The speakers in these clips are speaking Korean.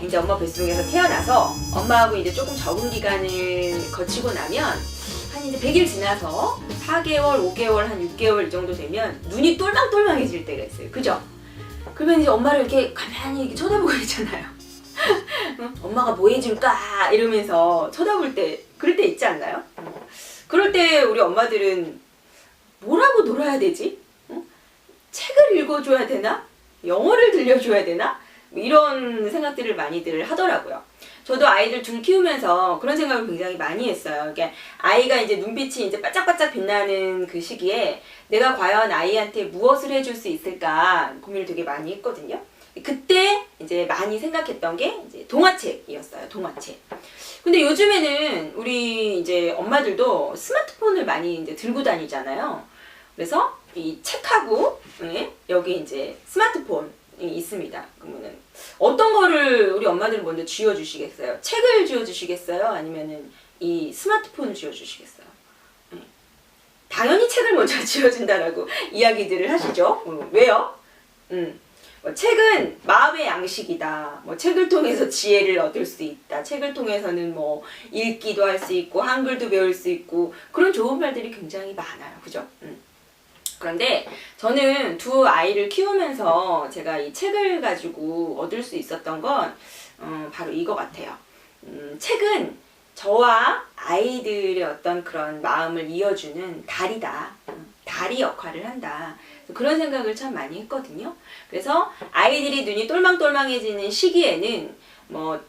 이제 엄마 뱃속에서 태어나서 엄마하고 이제 조금 적응 기간을 거치고 나면 한 이제 100일 지나서 4개월, 5개월, 한 6개월 이 정도 되면 눈이 똘망똘망해질 때가 있어요. 그죠? 그러면 이제 엄마를 이렇게 가만히 이렇게 쳐다보고 있잖아요. 엄마가 뭐 해줄까? 이러면서 쳐다볼 때, 그럴 때 있지 않나요? 그럴 때 우리 엄마들은 뭐라고 놀아야 되지? 책을 읽어줘야 되나? 영어를 들려줘야 되나? 이런 생각들을 많이들 하더라고요. 저도 아이들 둘 키우면서 그런 생각을 굉장히 많이 했어요. 그러니까 아이가 이제 눈빛이 이제 반짝반짝 빛나는 그 시기에 내가 과연 아이한테 무엇을 해줄 수 있을까 고민을 되게 많이 했거든요. 그때 이제 많이 생각했던 게 이제 동화책이었어요. 동화책. 근데 요즘에는 우리 이제 엄마들도 스마트폰을 많이 이제 들고 다니잖아요. 그래서 이 책하고 여기 이제 스마트폰이 있습니다. 그러면은 어떤 거를 우리 엄마들은 먼저 쥐어주시겠어요? 책을 쥐어주시겠어요? 아니면은 이 스마트폰을 쥐어주시겠어요? 당연히 책을 먼저 쥐어준다라고 이야기들을 하시죠. 왜요? 책은 마음의 양식이다. 책을 통해서 지혜를 얻을 수 있다. 책을 통해서는 읽기도 할 수 있고 한글도 배울 수 있고 그런 좋은 말들이 굉장히 많아요. 그죠? 그런데 저는 두 아이를 키우면서 제가 이 책을 가지고 얻을 수 있었던 건 바로 이거 같아요. 책은 저와 아이들의 어떤 그런 마음을 이어주는 다리다. 다리 역할을 한다. 그런 생각을 참 많이 했거든요. 그래서 아이들이 눈이 똘망똘망해지는 시기에는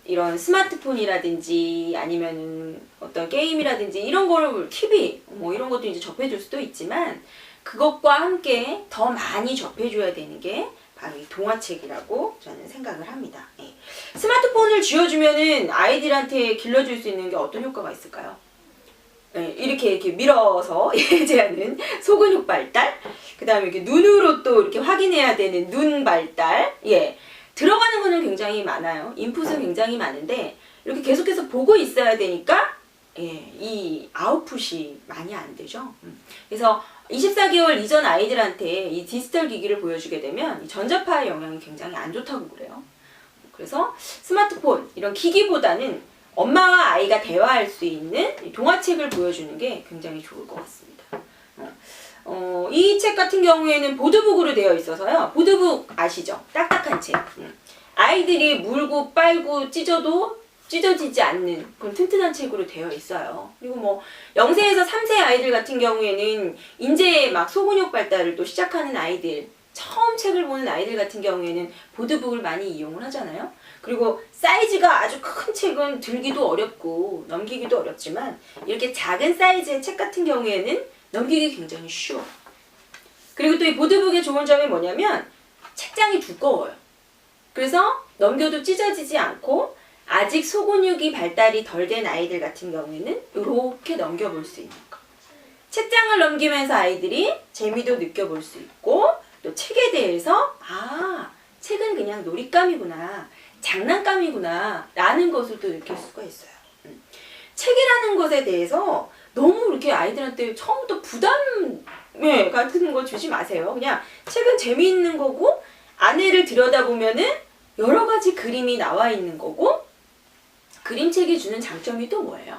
이런 스마트폰이라든지 아니면 어떤 게임이라든지 이런 거를 TV 이런 것도 이제 접해줄 수도 있지만 그것과 함께 더 많이 접해줘야 되는 게 바로 이 동화책이라고 저는 생각을 합니다. 스마트폰을 쥐어주면은 아이들한테 길러줄 수 있는 게 어떤 효과가 있을까요? 이렇게 밀어서 예제하는 소근육 발달, 그 다음에 이렇게 눈으로 또 이렇게 확인해야 되는 눈 발달, 들어가는 거는 굉장히 많아요. 인풋은 굉장히 많은데 이렇게 계속해서 보고 있어야 되니까 이 아웃풋이 많이 안 되죠. 그래서 24개월 이전 아이들한테 이 디지털 기기를 보여주게 되면 이 전자파의 영향이 굉장히 안 좋다고 그래요. 그래서 스마트폰 이런 기기보다는 엄마와 아이가 대화할 수 있는 동화책을 보여주는 게 굉장히 좋을 것 같습니다. 이 책 같은 경우에는 보드북으로 되어 있어서요. 보드북 아시죠? 딱딱한 책. 아이들이 물고 빨고 찢어도 찢어지지 않는 그런 튼튼한 책으로 되어 있어요. 그리고 0세에서 3세 아이들 같은 경우에는 이제 막 소근육 발달을 또 시작하는 아이들, 처음 책을 보는 아이들 같은 경우에는 보드북을 많이 이용을 하잖아요. 그리고 사이즈가 아주 큰 책은 들기도 어렵고 넘기기도 어렵지만 이렇게 작은 사이즈의 책 같은 경우에는 넘기기 굉장히 쉬워요. 그리고 또 이 보드북의 좋은 점이 뭐냐면 책장이 두꺼워요. 그래서 넘겨도 찢어지지 않고 아직 소근육이 발달이 덜 된 아이들 같은 경우에는 이렇게 넘겨볼 수 있는 거. 책장을 넘기면서 아이들이 재미도 느껴볼 수 있고 또 책에 대해서 책은 그냥 놀잇감이구나, 장난감이구나 라는 것을 또 느낄 수가 있어요. 책이라는 것에 대해서 너무 이렇게 아이들한테 처음부터 부담 같은 거 주지 마세요. 그냥 책은 재미있는 거고 안에를 들여다보면은 여러 가지 그림이 나와 있는 거고 그림책이 주는 장점이 또 뭐예요?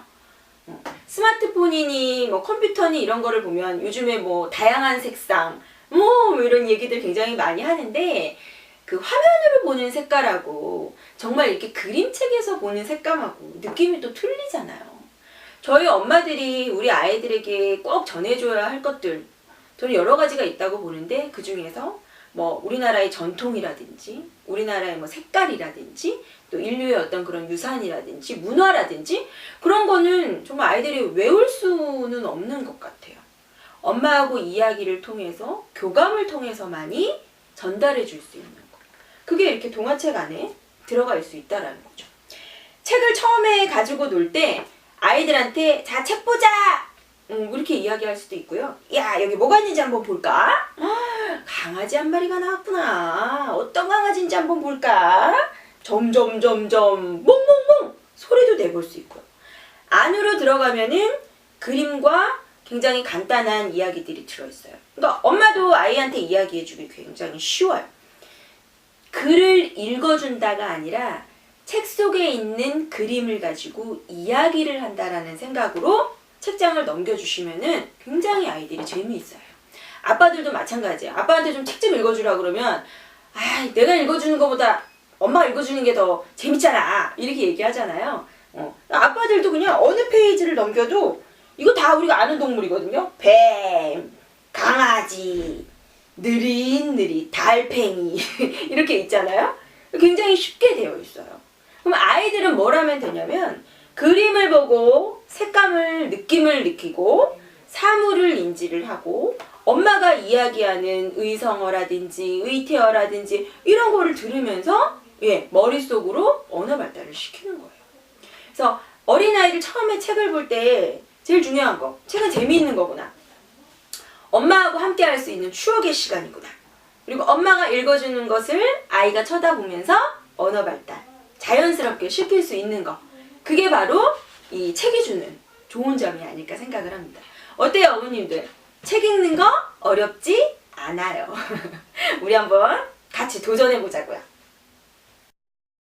스마트폰이니 컴퓨터니 이런 거를 보면 요즘에 다양한 색상 이런 얘기들 굉장히 많이 하는데 그 화면으로 보는 색깔하고 정말 이렇게 그림책에서 보는 색감하고 느낌이 또 틀리잖아요. 저희 엄마들이 우리 아이들에게 꼭 전해줘야 할 것들 저는 여러 가지가 있다고 보는데 그 중에서 우리나라의 전통이라든지 우리나라의 색깔이라든지 또 인류의 어떤 그런 유산이라든지 문화라든지 그런 거는 정말 아이들이 외울 수는 없는 것 같아요. 엄마하고 이야기를 통해서 교감을 통해서만이 전달해 줄 수 있는 거. 그게 이렇게 동화책 안에 들어갈 수 있다라는 거죠. 책을 처음에 가지고 놀 때 아이들한테 자, 책 보자! 이렇게 이야기할 수도 있고요. 야, 여기 뭐가 있는지 한번 볼까? 강아지 한 마리가 나왔구나. 어떤 강아지인지 한번 볼까? 점점점점 몽몽몽 소리도 내볼 수 있고요. 안으로 들어가면은 그림과 굉장히 간단한 이야기들이 들어있어요. 그러니까 엄마도 아이한테 이야기해주기 굉장히 쉬워요. 글을 읽어준다가 아니라 책 속에 있는 그림을 가지고 이야기를 한다라는 생각으로 책장을 넘겨주시면은 굉장히 아이들이 재미있어요. 아빠들도 마찬가지예요. 아빠한테 좀 책 좀 읽어주라 그러면 내가 읽어주는 것보다 엄마가 읽어주는 게 더 재밌잖아 이렇게 얘기하잖아요. 아빠들도 그냥 어느 페이지를 넘겨도 이거 다 우리가 아는 동물이거든요. 뱀, 강아지, 느릿느릿, 달팽이 이렇게 있잖아요. 굉장히 쉽게 되어 있어요. 그럼 아이들은 뭘 하면 되냐면 그림을 보고 색감을, 느낌을 느끼고 사물을 인지를 하고 엄마가 이야기하는 의성어라든지 의태어라든지 이런 거를 들으면서 머릿속으로 언어 발달을 시키는 거예요. 그래서 어린아이들 처음에 책을 볼 때 제일 중요한 거, 책은 재미있는 거구나. 엄마하고 함께 할 수 있는 추억의 시간이구나. 그리고 엄마가 읽어주는 것을 아이가 쳐다보면서 언어 발달, 자연스럽게 시킬 수 있는 거. 그게 바로 이 책이 주는 좋은 점이 아닐까 생각을 합니다. 어때요, 어머님들? 책 읽는 거 어렵지 않아요. 우리 한번 같이 도전해 보자고요.